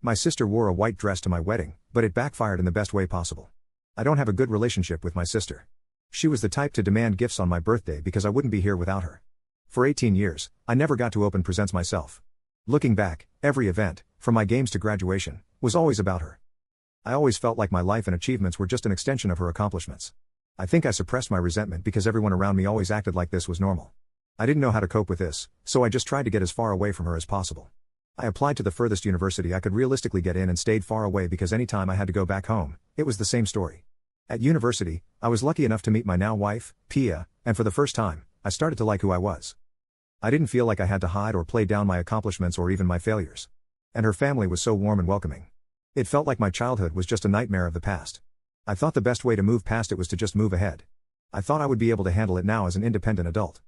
My sister wore a white dress to my wedding, but it backfired in the best way possible. I don't have a good relationship with my sister. She was the type to demand gifts on my birthday because I wouldn't be here without her. For 18 years, I never got to open presents myself. Looking back, every event, from my games to graduation, was always about her. I always felt like my life and achievements were just an extension of her accomplishments. I think I suppressed my resentment because everyone around me always acted like this was normal. I didn't know how to cope with this, so I just tried to get as far away from her as possible. I applied to the furthest university I could realistically get in and stayed far away because any time I had to go back home, it was the same story. At university, I was lucky enough to meet my now wife, Pia, and for the first time, I started to like who I was. I didn't feel like I had to hide or play down my accomplishments or even my failures. And her family was so warm and welcoming. It felt like my childhood was just a nightmare of the past. I thought the best way to move past it was to just move ahead. I thought I would be able to handle it now as an independent adult.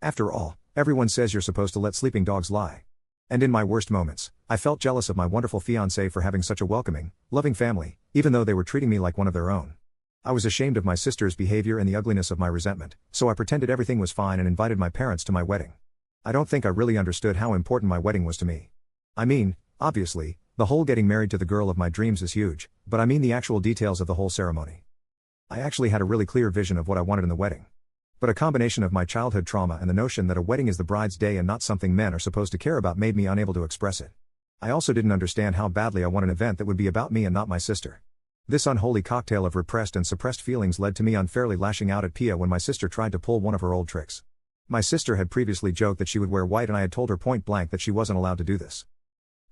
After all, everyone says you're supposed to let sleeping dogs lie. And in my worst moments, I felt jealous of my wonderful fiancé for having such a welcoming, loving family, even though they were treating me like one of their own. I was ashamed of my sister's behavior and the ugliness of my resentment, so I pretended everything was fine and invited my parents to my wedding. I don't think I really understood how important my wedding was to me. I mean, obviously, the whole getting married to the girl of my dreams is huge, but I mean the actual details of the whole ceremony. I actually had a really clear vision of what I wanted in the wedding. But a combination of my childhood trauma and the notion that a wedding is the bride's day and not something men are supposed to care about made me unable to express it. I also didn't understand how badly I want an event that would be about me and not my sister. This unholy cocktail of repressed and suppressed feelings led to me unfairly lashing out at Pia when my sister tried to pull one of her old tricks. My sister had previously joked that she would wear white and I had told her point blank that she wasn't allowed to do this.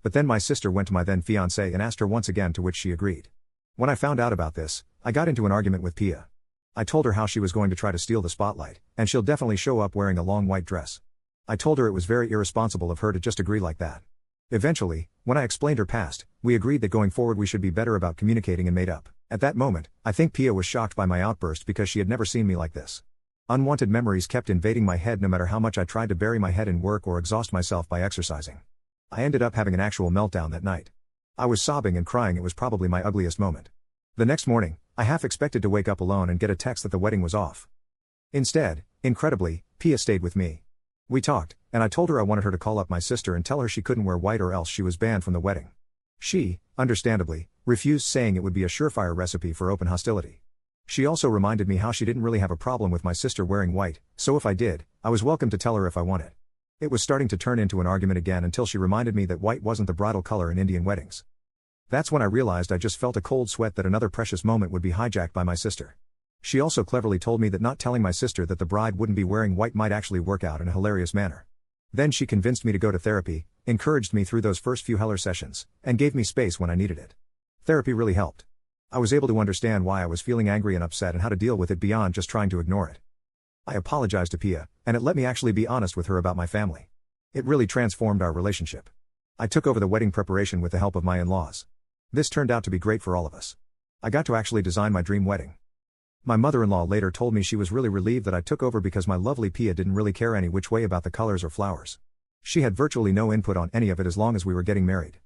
But then my sister went to my then fiancé and asked her once again, to which she agreed. When I found out about this, I got into an argument with Pia. I told her how she was going to try to steal the spotlight, and she'll definitely show up wearing a long white dress. I told her it was very irresponsible of her to just agree like that. Eventually, when I explained her past, we agreed that going forward we should be better about communicating and made up. At that moment, I think Pia was shocked by my outburst because she had never seen me like this. Unwanted memories kept invading my head no matter how much I tried to bury my head in work or exhaust myself by exercising. I ended up having an actual meltdown that night. I was sobbing and crying. It was probably my ugliest moment. The next morning, I half expected to wake up alone and get a text that the wedding was off. Instead, incredibly, Pia stayed with me. We talked, and I told her I wanted her to call up my sister and tell her she couldn't wear white or else she was banned from the wedding. She, understandably, refused, saying it would be a surefire recipe for open hostility. She also reminded me how she didn't really have a problem with my sister wearing white, so if I did, I was welcome to tell her if I wanted. It was starting to turn into an argument again until she reminded me that white wasn't the bridal color in Indian weddings. That's when I realized I just felt a cold sweat that another precious moment would be hijacked by my sister. She also cleverly told me that not telling my sister that the bride wouldn't be wearing white might actually work out in a hilarious manner. Then she convinced me to go to therapy, encouraged me through those first few Heller sessions, and gave me space when I needed it. Therapy really helped. I was able to understand why I was feeling angry and upset and how to deal with it beyond just trying to ignore it. I apologized to Pia, and it let me actually be honest with her about my family. It really transformed our relationship. I took over the wedding preparation with the help of my in-laws. This turned out to be great for all of us. I got to actually design my dream wedding. My mother-in-law later told me she was really relieved that I took over because my lovely Pia didn't really care any which way about the colors or flowers. She had virtually no input on any of it as long as we were getting married.